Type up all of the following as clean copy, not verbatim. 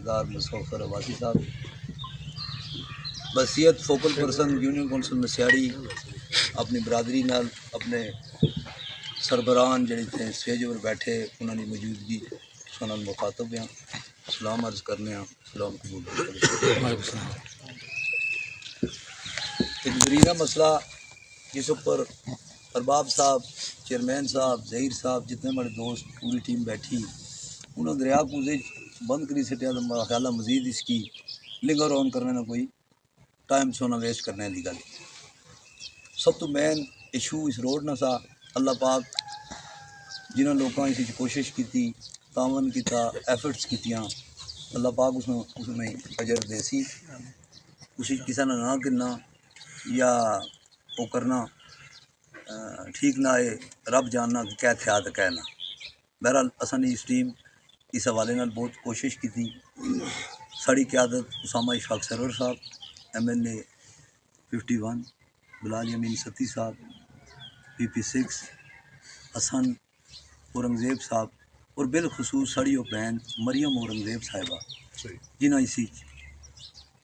सरदार मुसफ़र अब्बासी साहब, बसीयत focal person union council मसियाड़ी अपनी बरादरी नाल अपने सरबराहान जिहड़े थे स्टेज पर बैठे उन्होंने मौजूदगी सुनन मुखातब हैं, सलाम अर्ज़ करने सलाम कबूल एक दरीना मसला जिस उपर अरबाब साहब, चेयरमैन साहब, ज़हीर साहब, जितने हमारे दोस्त पूरी टीम बैठी उन्होंने दरिया कूजे बंद करी सटिया तो मेरा ख्याल मजीद इसकी लिंगर ऑन करने ना कोई टाइम सोना वेस्ट करने की गल। सब तो मेन इशू इस रोड ना सा अल्लाह पाक जिन्होंने लोगों इस कोशिश की तावन किया एफर्ट्स कीतियाँ अल्लाह पाक उसमें अजर देसी उस किसी ने ना करना या वो करना ठीक ना है रब जानना क्या थे तो कहना। बहरहाल असनी इस टीम इस हवाले नाल बहुत कोशिश की थी। साड़ी क्यादत उसामा इशफाक सरवर साहब MLA 51, बिलाल यमीन सती साहब PP6, हसन औरंगज़ेब साहब और बिलखसूस साड़ी बहन मरियम औरंगज़ेब साहिबा जिन्हें इसी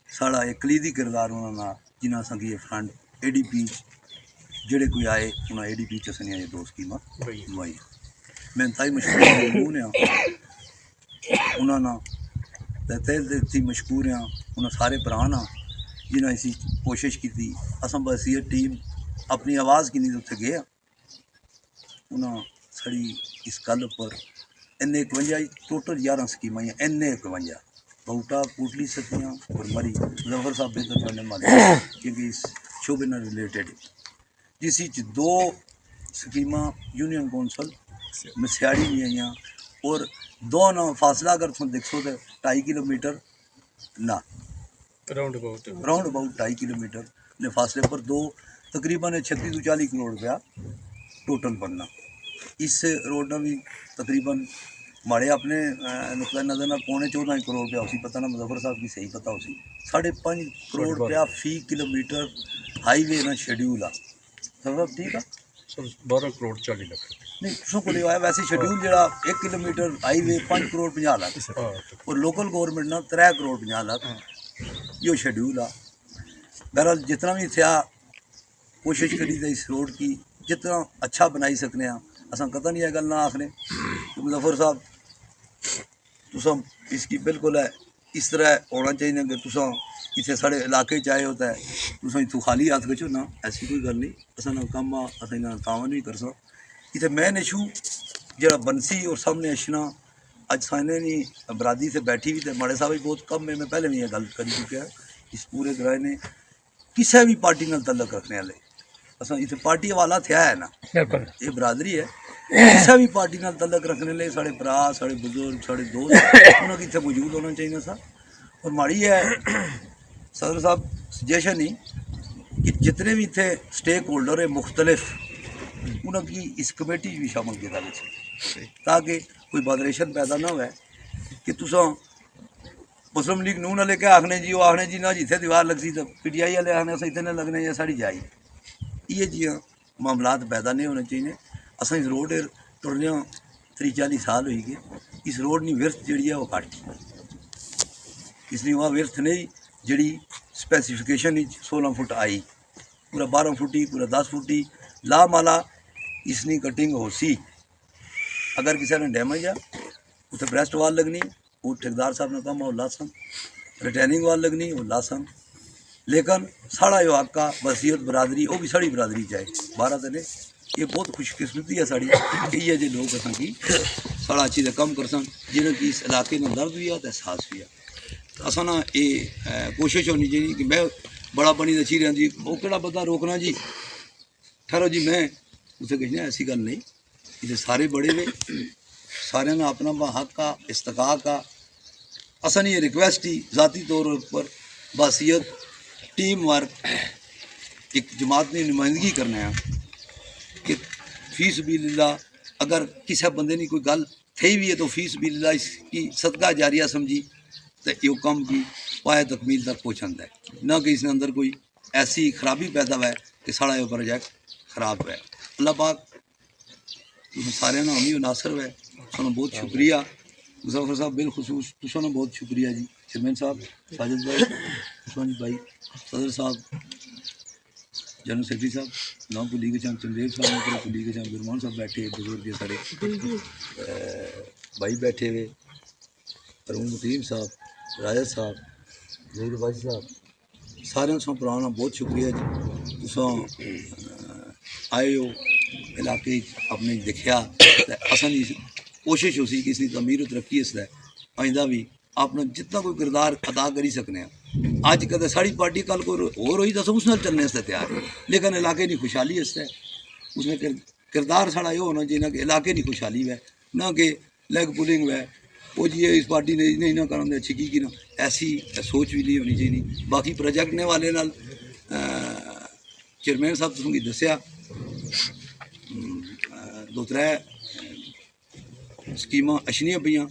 साड़ा एक कलीदी किरदार उन्होंने जिन्हें असा ये फ्रंट ADP जेड़े कोई आए उन्हें ADP चसनिया ये दोस्त की माई मैं इंतहाई मशहूर हैं उन्होंने तहती मशहूर हैं उन्हें सारे भरा जिन्हें इसी कोशिश की थी असम बस ये टीम अपनी आवाज़ की नहीं उत्थे गए उन्हें साड़ी इस गल पर इन्ने 51 टोटल 11 स्कीमां इन्ने 51 बूटा पुटली सतियाँ और मरी जफर साहब बेहतर करने वाले क्योंकि इस शोबे न रिलेटेड जिस 2 स्कीमां यूनियन कौंसल मसियाड़ी भी आई और दोनों फासला अगर तुम देखो तो 2.5 किलोमीटर ना राउंड अबाउट 2.5 किलोमीटर ने फासले पर दो तकरीबन 36 से 40 करोड़ रुपया टोटल बनना। इस रोड में भी तकरीबन माड़े अपने नुकता नज़र ना 14.25 करोड़ रुपया उसी पता ना मुजफ्फर साहब की सही पता उसी 5.5 करोड़ रुपया फी किलोमीटर हाईवे ना शेड्यूल आ सब ठीक है 12 करोड़ 40 लाख नहीं तुसों को आया वैसे शेड्यूल जरा 1 किलोमीटर हाईवे 5 करोड़ 50 लाख और लोकल गवर्नमेंट ना 3 करोड़ 50 लाख यो शेड्यूल आ। बहरहाल जितना भी थे कोशिश करी थी इस रोड की जितना अच्छा बनाई सकने असा कदा नहीं है गल ना आखने तो मुजफ्फर साहब तुसा इसकी बिल्कुल है इस तरह होना चाहिए कि तुसा इतने साढ़े इलाके चाहे होता है तुसा इतों खाली हाथ गचो ना ऐसी कोई गल नहीं असा ना कम अस इन्हें तावन भी कर सक इतने मेन इशू जरा बंसी और सामने अशना अज साने नहीं बरादी से बैठी भी तो माड़े साहब भी बहुत कम है मैं पहले भी यह गल कर चुका इस पूरे ग्राह ने किसी भी पार्टी नाल तल्लक रखने वाले असा इतने पार्टी वाला थे है ना ये बरादरी है किसी भी पार्टी नाल तल्लक रखने लिए साढ़े भरा साढ़े बुजुर्ग साढ़े दोस्त उन्होंने इतने मौजूद होना चाहिए सा। और माड़ी है सदर साहब सजेशन ही कि जितने भी इतने स्टेक होल्डर है मुख्तलिफ उनकी इस कमेटी भी शामिल किया ताकि कोई बदरेशन पैदा ना हो कि तुसा मुस्लिम लीग नून वाले क्या आखने जी वो आखने जी ना जिथे दीवार लगती तो PTI वाले आखने अस इतने लगने या साड़ी जाई ये जी मामलात पैदा नहीं होने चाहिए। अस इस रोड टुरने 30-40 साल हो गए इस रोड की विर्थ जी है वो घट इसलिए वह विर्थ नहीं जी स्पैसीफिकेशन 16 फुट आई पूरा 12 फुटी पूरा 10 फुटी ला माला इसनी कटिंग हो सी अगर किसी ने डैमेज आ उसे ब्रेस्ट वाल लगनी वो ठेकेदार साहब ने कहा वो लासन रिटर्निंग वाल लगनी वो लासन लेकिन साड़ा जो आका वसीयत बरादरी वो भी साड़ी बरादरी चाहे 12 दिन ये बहुत खुशकिस्मती है साड़ी कि ये जो लोग असा की साड़ा अच्छी कम कर सन जिन्हें कि इस इलाके में दर्द भी आ तो एहसास भी आ तो असा ना ये कोशिश होनी चाहिए कि मैं बड़ा बनी दची रहा जी वो केड़ा बंदा रोकना जी ठहरो जी मैं उसे कहना ऐसी गल नहीं इसे सारे बड़े वे सारे ना अपना हक का इस्तकाक का असन ये रिक्वेस्ट ही ज़ाती तौर पर बासियत टीम वर्क एक जमात की नुमाइंदगी करने कि फीस बिल्ला अगर किसी बंदे ने कोई गल थी भी है तो फीस बिल्ला इसकी सदका जारिया समझी तो यो कम की पाए तकमील तक पहुँचाता है ना कि इसके अंदर कोई ऐसी खराबी पैदा है कि साड़ा ये प्रोजेक्ट खराब है। अल्लाह पाक सारे ना अमी नासर है सू बहुत शुक्रिया मुजफ्फर साहब बिलखसूस तुसां बहुत शुक्रिया जी। चेयरमैन साहब साजिद भाई, उस्मानी भाई, सदर साहब, जनरल सैकटरी साहब, नाम को लीग चाम चंदेव साहब, को लीग चाम गुरमान साहब बैठे, बुजुर्ग साढ़े भाई बैठे हुए, अरुण मुतीम साहब, राजा साहब, जहीर भाई साहब, सारे सौ पुराना बहुत शुक्रिया जी। तुसां आए हो इलाके अपने दिखा, असां दी कोशिश उसी कि इसकी तमीर तरक्की इसलै आइंदा भी अपना जितना कोई किरदार अदा करी सकने हैं। अज कद साड़ी पार्टी कल को होर होई तो उस नाल चलने आस्तै तैयार है, लेकिन इलाके की खुशहाली आस्तै उसमें किरदार साढ़ा ये होना चाहिए ना कि इलाके की खुशहाली है, ना कि लेग पुलिंग है वो जी इस पार्टी ने नहीं ना करने अच्छी की ना, ऐसी सोच भी नहीं होनी चाहिए। बाकी प्रोजेक्ट ने वाले नाल चेयरमैन साहब तुसेंगी दस्सिया 2-3 स्कीमां अच्छियां पईयां।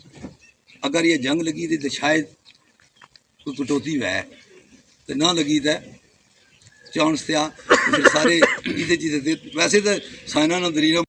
अगर ये जंग लगी थी तो शायद कोई कटौती वै ते ना लगी तो चांस थे फिर सारे जिते जिते वैसे तो साइना नदरीना